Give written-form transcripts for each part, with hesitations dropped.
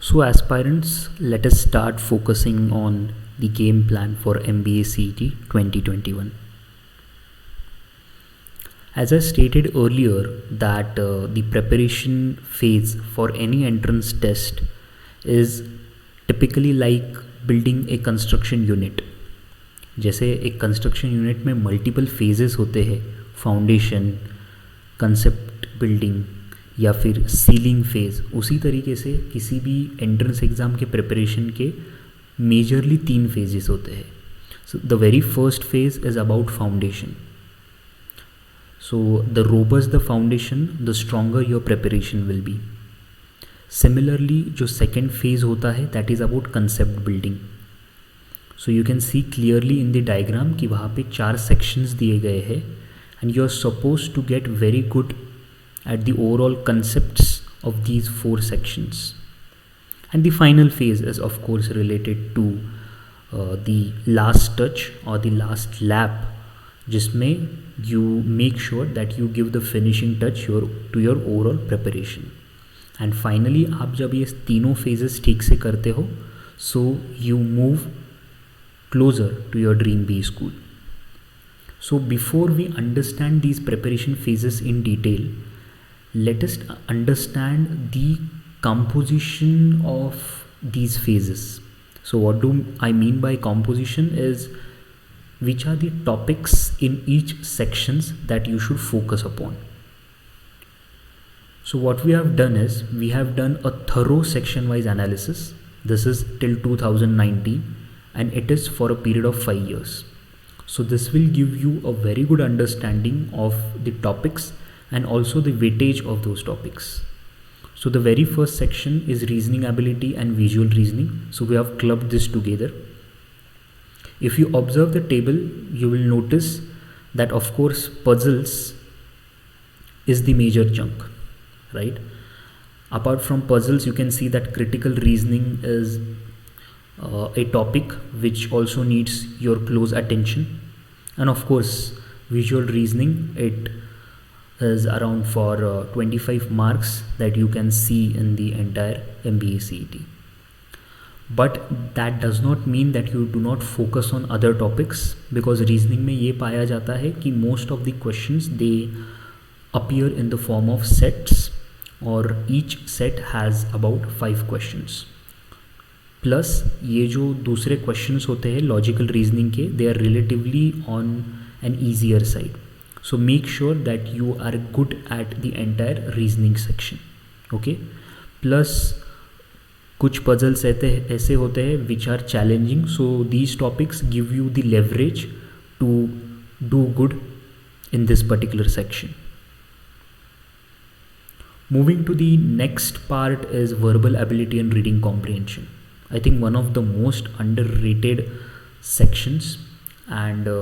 So, aspirants, let us start focusing on the game plan for MBA CET 2021. As I stated earlier, that the preparation phase for any entrance test is typically like building a construction unit. जैसे एक construction unit में multiple phases होते हैं, foundation, concept building या फिर ceiling phase, उसी तरीके से किसी भी एंट्रेंस एग्ज़ाम के प्रिपरेशन के मेजरली 3 फेजेस होते हैं. So the very first phase is about foundation. So the robust the foundation, the stronger your preparation will be. Similarly जो सेकेंड फेज होता है that is about concept building. So you can see clearly in the diagram कि वहाँ पे 4 sections दिए गए हैं and you are suppose to get very good at the overall concepts of these 4 sections. And the final phase is of course related to the last touch or the last lap, जिसमें you make sure that you give the finishing touch to your overall preparation. And finally आप जब ये तीनों phases ठीक से करते हो, so you move closer to your dream B school. So before we understand these preparation phases in detail, let us understand the composition of these phases. So what do I mean by composition is which are the topics in each sections that you should focus upon. So what we have done is we have done a thorough section wise analysis. This is till 2019 and it is for a period of 5 years. So this will give you a very good understanding of the topics and also the weightage of those topics. So the very first section is reasoning ability and visual reasoning. So we have clubbed this together. If you observe the table, you will notice that of course puzzles is the major chunk, right? Apart from puzzles, you can see that critical reasoning is a topic which also needs your close attention. And of course visual reasoning, it is around for 25 marks that you can see in the entire MBA CET. But that does not mean that you do not focus on other topics, because reasoning में ये पाया जाता है कि most of the questions they appear in the form of sets, or each set has about 5 questions. Plus ये जो दूसरे questions होते हैं logical reasoning के, they are relatively on an easier side. So make sure that you are good at the entire reasoning section. Okay. Plus कुछ puzzles ऐसे होते हैं which are challenging. So these topics give you the leverage to do good in this particular section. Moving to the next part is verbal ability and reading comprehension. I think one of the most underrated sections, and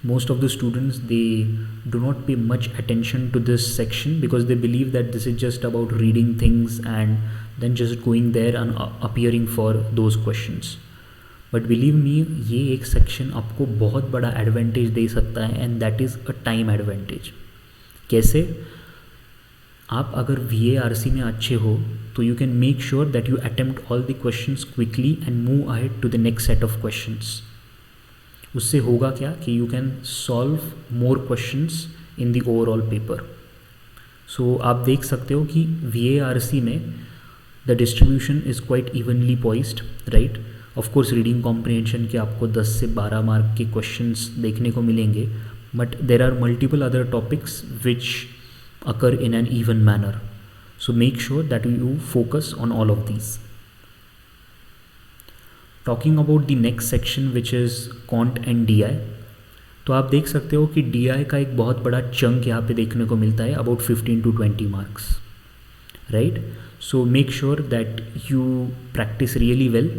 most of the students, they do not pay much attention to this section because they believe that this is just about reading things and then just going there and appearing for those questions. But believe me, ये एक section आपको बहुत बड़ा advantage दे सकता है, and that is a time advantage. कैसे? आप अगर VARC में अच्छे हो तो you can make sure that you attempt all the questions quickly and move ahead to the next set of questions. उससे होगा क्या कि you can solve more questions in the overall paper. So आप देख सकते हो कि VARC में the distribution is quite evenly poised, right. Of course reading comprehension के आपको 10 से 12 मार्क के क्वेश्चंस देखने को मिलेंगे, but there are multiple other topics which occur in an even manner. So make sure that you focus on all of these. Talking about the next section which is quant and DI. तो आप देख सकते हो कि DI का एक बहुत बड़ा चंक यहाँ पे देखने को मिलता है, about 15 to 20 marks, right. So make sure that you practice really well.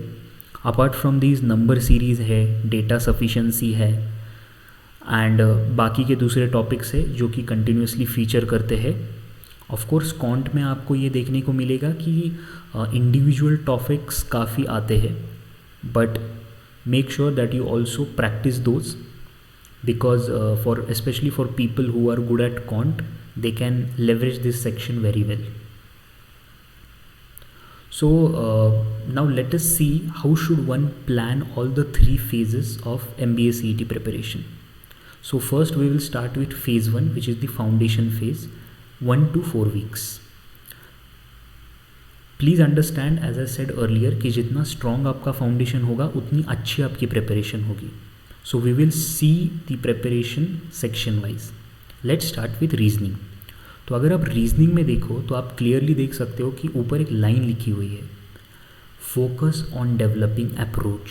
Apart from these number series है, डेटा सफिशेंसी है, एंड बाकी के दूसरे टॉपिक्स है जो कि कंटिन्यूसली फीचर करते हैं. ऑफ कोर्स कॉन्ट में आपको ये देखने को मिलेगा कि इंडिविजुअल टॉपिक्स काफ़ी आते हैं, but make sure that you also practice those, because especially for people who are good at quant, they can leverage this section very well. So now let us see how should one plan all the three phases of MBA CET preparation. So first we will start with phase 1, which is the foundation phase, 1 to 4 weeks. Please understand, as I said earlier, कि जितना strong आपका foundation होगा उतनी अच्छी आपकी preparation होगी. So we will see the preparation section wise. Let's start with reasoning. तो अगर आप रीजनिंग में देखो तो आप क्लियरली देख सकते हो कि ऊपर एक लाइन लिखी हुई है, focus on developing approach.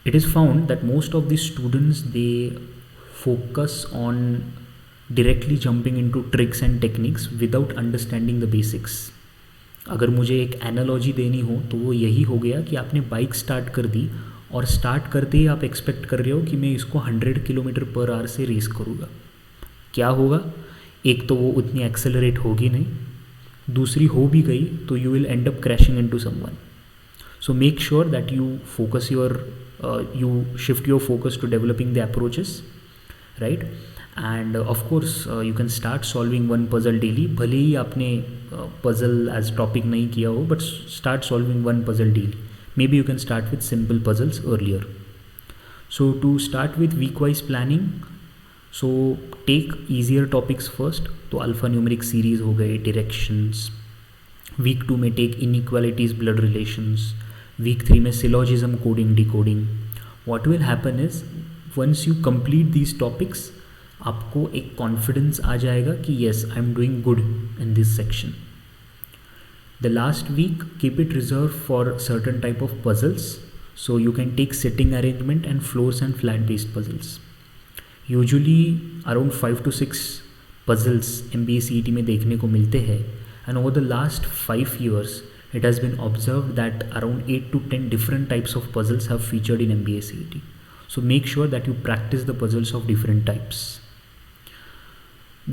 It is found that most of the students, they focus on directly jumping into tricks and techniques without understanding the basics. अगर मुझे एक एनालॉजी देनी हो तो वो यही हो गया कि आपने बाइक स्टार्ट कर दी और स्टार्ट करते ही आप एक्सपेक्ट कर रहे हो कि मैं इसको 100 किलोमीटर पर आवर से रेस करूँगा. क्या होगा? एक तो वो उतनी एक्सेलरेट होगी नहीं, दूसरी हो भी गई तो you will and up crashing into someone. So make sure that you focus you shift your focus to developing the approaches, right? And of course you can start solving one puzzle daily. भले ही आपने puzzle as topic नहीं किया हो, but start solving one puzzle daily. Maybe you can start with simple puzzles earlier. So to start with week-wise planning, so take easier topics first. तो alphanumeric series हो गए, directions. Week 2 में take inequalities, blood relations. Week 3 में syllogism, coding, decoding. What will happen is once you complete these topics, आपको एक confidence आ जाएगा कि yes, I'm doing good in this section. The last week, keep it reserved for certain type of puzzles. So you can take sitting arrangement and floors and flat based puzzles. Usually around 5 to 6 puzzles MBA CET में देखने को मिलते हैं, and over the last 5 years it has been observed that around 8 to 10 different types of puzzles have featured in MBA CET. So make sure that you practice the puzzles of different types.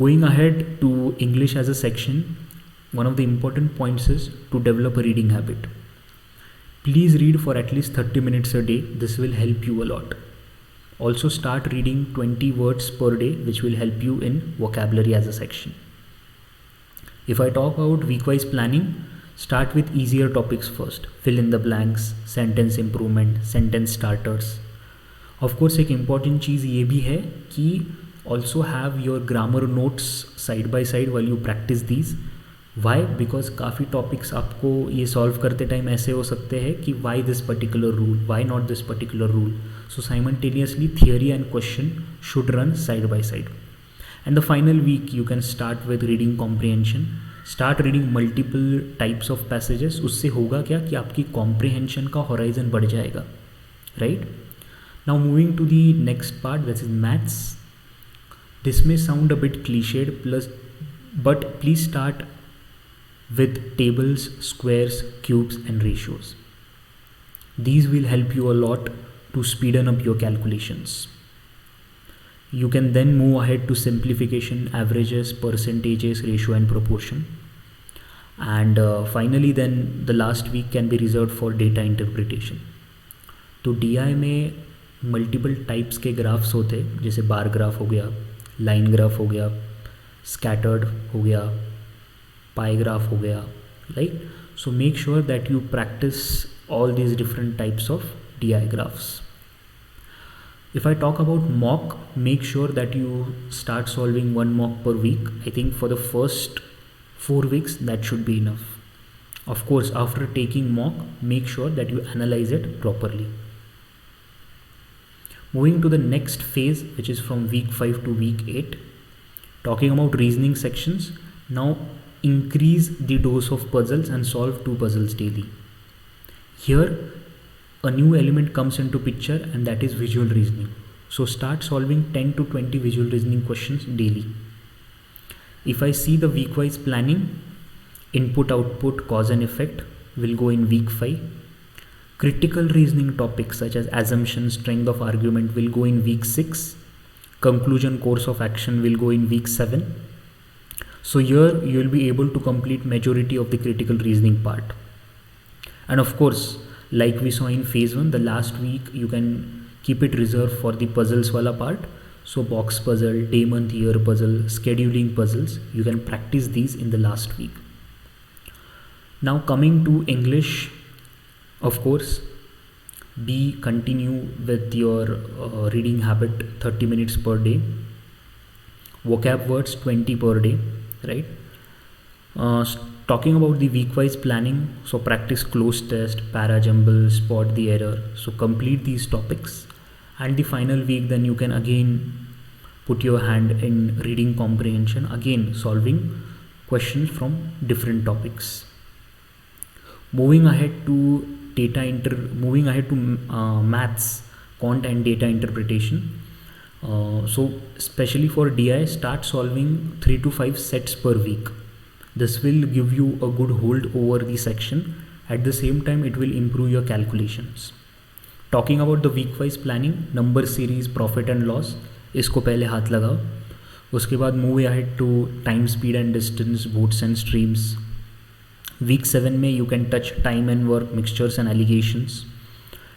Going ahead to English as a section, one of the important points is to develop a reading habit. Please read for at least 30 minutes a day. This will help you a lot. Also start reading 20 words per day, which will help you in vocabulary as a section. If I talk about week-wise planning, start with easier topics first. Fill in the blanks, sentence improvement, sentence starters. Of course एक important चीज़ ये भी है कि also have your grammar notes side by side while you practice these. Why? Because काफ़ी topics आपको ये solve करते time ऐसे हो सकते हैं कि why this particular rule, why not this particular rule. So simultaneously theory and question should run side by side. And the final week you can start with reading comprehension. Start reading multiple types of passages. उससे होगा क्या कि आपकी comprehension का horizon बढ़ जाएगा, right? Now moving to the next part, that is maths. This में sound a bit clichéd plus, but please start with tables, squares, cubes and ratios. These will help you a lot to speed up your calculations. You can then move ahead to simplification, averages, percentages, ratio and proportion. And finally then the last week can be reserved for data interpretation. तो DI में multiple types के graphs होते हैं, जैसे bar graph हो गया, line graph हो गया, scattered हो गया, पाई ग्राफ हो गया, right? So make sure that you practice all these different types of DI graphs. If I talk about mock, make sure that you start solving one mock per week. I think for the first 4 weeks that should be enough. Of course, after taking mock, make sure that you analyze it properly. Moving to the next phase, which is from week 5 to week 8, talking about reasoning sections. Now increase the dose of puzzles and solve 2 puzzles daily. Here a new element comes into picture, and that is visual reasoning. So start solving 10 to 20 visual reasoning questions daily. If I see the week-wise planning, input, output, cause and effect will go in week 5. Critical reasoning topics such as assumption, strength of argument will go in week 6. Conclusion, course of action will go in week 7. So here you will be able to complete majority of the critical reasoning part. And of course, like we saw in phase 1, the last week you can keep it reserved for the puzzles wala part. So box puzzle, day, month, year puzzle, scheduling puzzles, you can practice these in the last week. Now coming to English, of course, be continue with your reading habit 30 minutes per day, vocab words 20 per day, right? Talking about the week wise planning, so practice close test, para jumble, spot the error, so complete these topics, and the final week then you can again put your hand in reading comprehension, again solving questions from different topics. Moving ahead to maths, quant and data interpretation. So especially for DI, start solving 3 to 5 sets per week. This will give you a good hold over the section. At the same time, it will improve your calculations. Talking about the week wise planning, number series, profit and loss, इसको पहले हाथ लगाओ. उसके बाद move ahead to time, speed and distance, boats and streams. Week 7 में you can touch time and work, mixtures and alligations.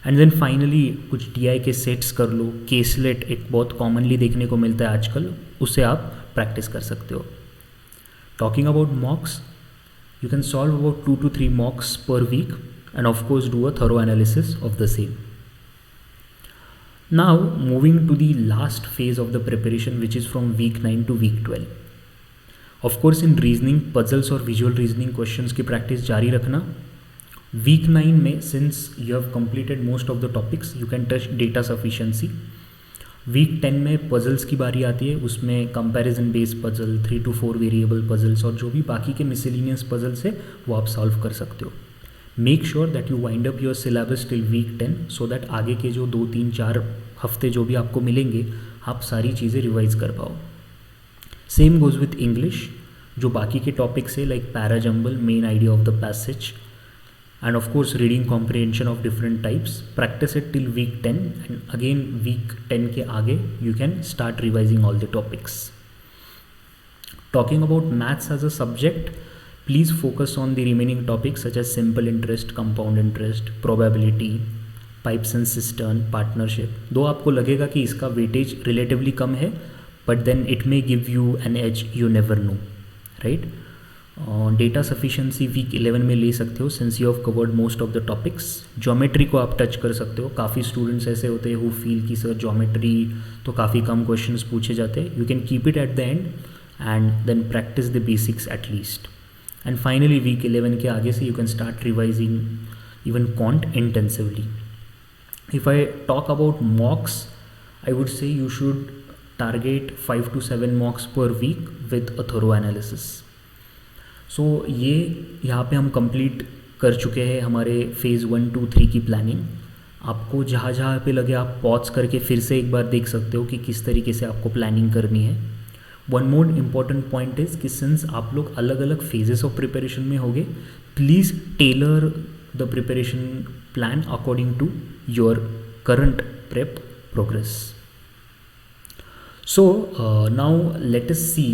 And then finally कुछ DI के sets कर लो. केसलेट एक बहुत कॉमनली देखने को मिलता है आजकल, उससे आप प्रैक्टिस कर सकते हो. Talking about mocks, you can solve about 2 to 3 mocks per week and of course do a thorough analysis of the same. Now moving to the last phase of the preparation, which is from week 9 to week 12. Of course in reasoning, puzzles और visual reasoning questions की practice जारी रखना. Week 9 में since you have completed most of the topics, you can touch data sufficiency. Week 10 में puzzles की बारी आती है, उसमें comparison based puzzle, 3 to 4 variable puzzles और जो भी बाकी के मिसलिनियस पजल्स है वो आप सॉल्व कर सकते हो. Make sure that you wind up your syllabus till week 10 so that आगे के जो 2, 3, 4 हफ्ते जो भी आपको मिलेंगे आप सारी चीज़ें रिवाइज कर पाओ. Same goes with English. जो बाकी के टॉपिक्स है like para jumble, main idea of the passage, and of course reading comprehension of different types, practice it till week 10 and again week 10 के आगे you can start revising all the topics. Talking about maths as a subject, please focus on the remaining topics such as simple interest, compound interest, probability, pipes and cistern, partnership. दो आपको लगेगा कि इसका weightage relatively कम है, but then it may give you an edge, you never know, right? Data sufficiency week 11 में ले सकते हो since you have covered most of the topics. Geometry को आप टच कर सकते हो. काफ़ी स्टूडेंट्स ऐसे होते हैं हु फील कि सर ज्योमेट्री तो काफ़ी कम क्वेश्चंस पूछे जाते हैं. You can keep it at the end and then practice the basics at least. And finally week 11 के आगे से you can start revising even quant intensively. If I talk about mocks, I would say you should target 5 to 7 mocks per week with a thorough analysis. So ये यहाँ पे हम complete कर चुके हैं हमारे फेज़ 1, 2, 3 की प्लानिंग. आपको जहाँ जहाँ पे लगे आप पॉज करके फिर से एक बार देख सकते हो कि किस तरीके से आपको प्लानिंग करनी है. One more important point is कि सिंस आप लोग अलग अलग फेजेस ऑफ प्रिपरेशन में होगे, please tailor the preparation plan according to your current prep progress. So now let us see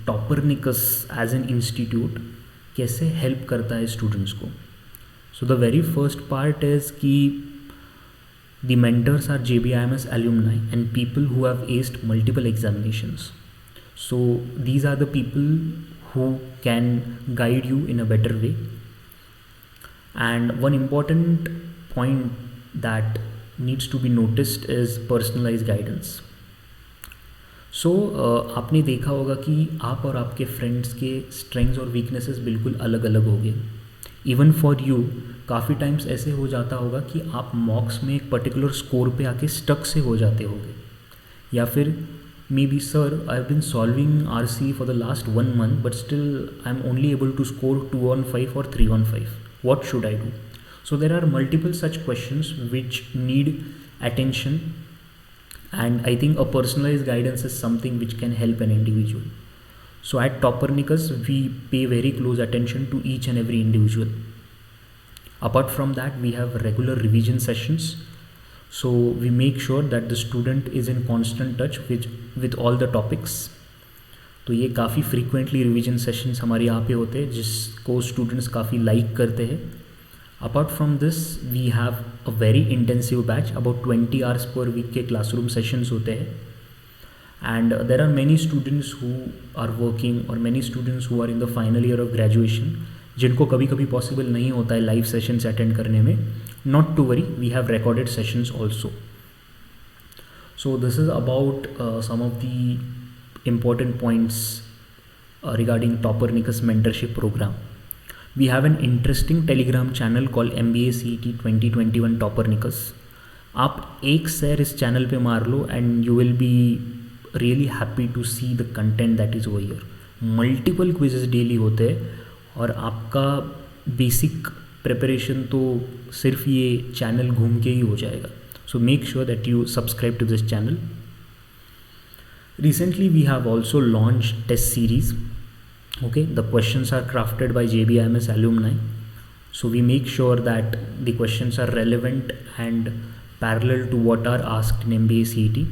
Copernicus as an institute कैसे हेल्प करता है स्टूडेंट्स को. So the very first part is कि the mentors are JBIMS alumni and people who have aced multiple examinations. So these are the people who can guide you in a better way. And one important point that needs to be noticed is personalized guidance. सो आपने देखा होगा कि आप और आपके friends के strengths और weaknesses बिल्कुल अलग अलग होंगे. इवन फॉर यू काफ़ी टाइम्स ऐसे हो जाता होगा कि आप मॉक्स में एक पर्टिकुलर स्कोर पे आके स्टक से हो जाते होंगे, या फिर maybe sir I have been solving RC for the last 1 month but still I am only able to score 2 on 5 or 3 on 5. What should I do? So there are multiple such questions which need attention. And I think a personalized guidance is something which can help an individual. So at Copernicus, we pay very close attention to each and every individual. Apart from that, we have regular revision sessions. So we make sure that the student is in constant touch with all the topics. तो ये काफ़ी frequently revision sessions हमारे यहाँ पे होते हैं जिसको students काफ़ी like करते हैं. Apart from this, we have a very intensive batch, about 20 hours per week के classroom sessions होते हैं. And there are many students who are working or many students who are in the final year of graduation. जिनको कभी कभी possible नहीं होता है live sessions attend करने में, not to worry, we have recorded sessions also. So this is about some of the important points regarding Toppernicus mentorship program. We have an interesting Telegram channel called MBA CET 2021 Toppernicus. आप एक share इस channel पे मार लो and you will be really happy to see the content that is over here. Multiple quizzes daily होते हैं और आपका बेसिक प्रिपरेशन तो सिर्फ ये चैनल घूम के ही हो जाएगा. So make sure that you subscribe to this channel. Recently we have also launched test series. Okay, the questions are crafted by JBIMS alumni. So we make sure that the questions are relevant and parallel to what are asked in MBA CET.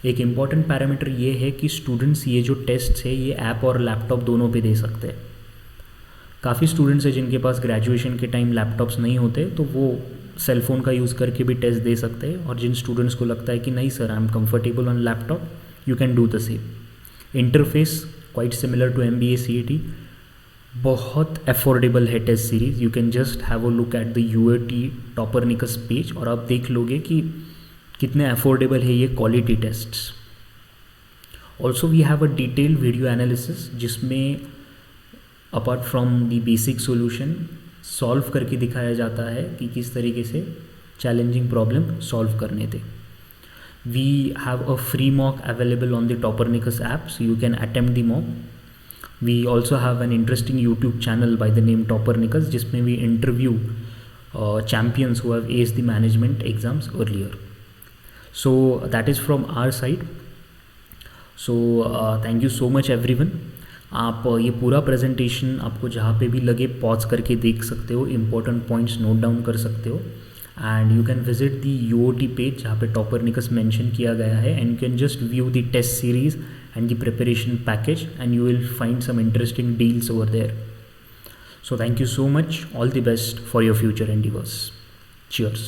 एक important parameter ये है कि students ये जो test है ये app और laptop दोनों पे दे सकते हैं. काफ़ी स्टूडेंट्स हैं जिनके पास ग्रेजुएशन के टाइम लैपटॉप्स नहीं होते तो वो सेल फ़ोन का यूज़ करके भी टेस्ट दे सकते हैं. और जिन स्टूडेंट्स को लगता है कि नहीं sir I am comfortable on laptop, you can do the same. Interface quite similar to MBA CET. बहुत अफोर्डेबल है test series. You can just have a look at the UAT Toppernicus page और आप देख लोगे कि कितने affordable है ये quality tests. Also we have a detailed video analysis जिसमें apart from the basic solution solve करके दिखाया जाता है कि किस तरीके से चैलेंजिंग प्रॉब्लम सॉल्व करने थे. We have a free mock available on the Toppernicus app, so you can attempt the mock. We also have an interesting YouTube channel by the name Toppernicus जिसमें we interview champions who have aced the management exams earlier. So that is from our side. So thank you so much everyone. आप ये पूरा presentation आपको जहाँ पे भी लगे pause करके देख सकते हो, इंपॉर्टेंट पॉइंट्स नोट डाउन कर सकते हो and you can visit the UOT page जहाँ पे टॉपरनिकस मेंशन किया गया है and you can just view the test series and the preparation package and you will find some interesting deals over there. So thank you so much. All the best for your future endeavours. Cheers.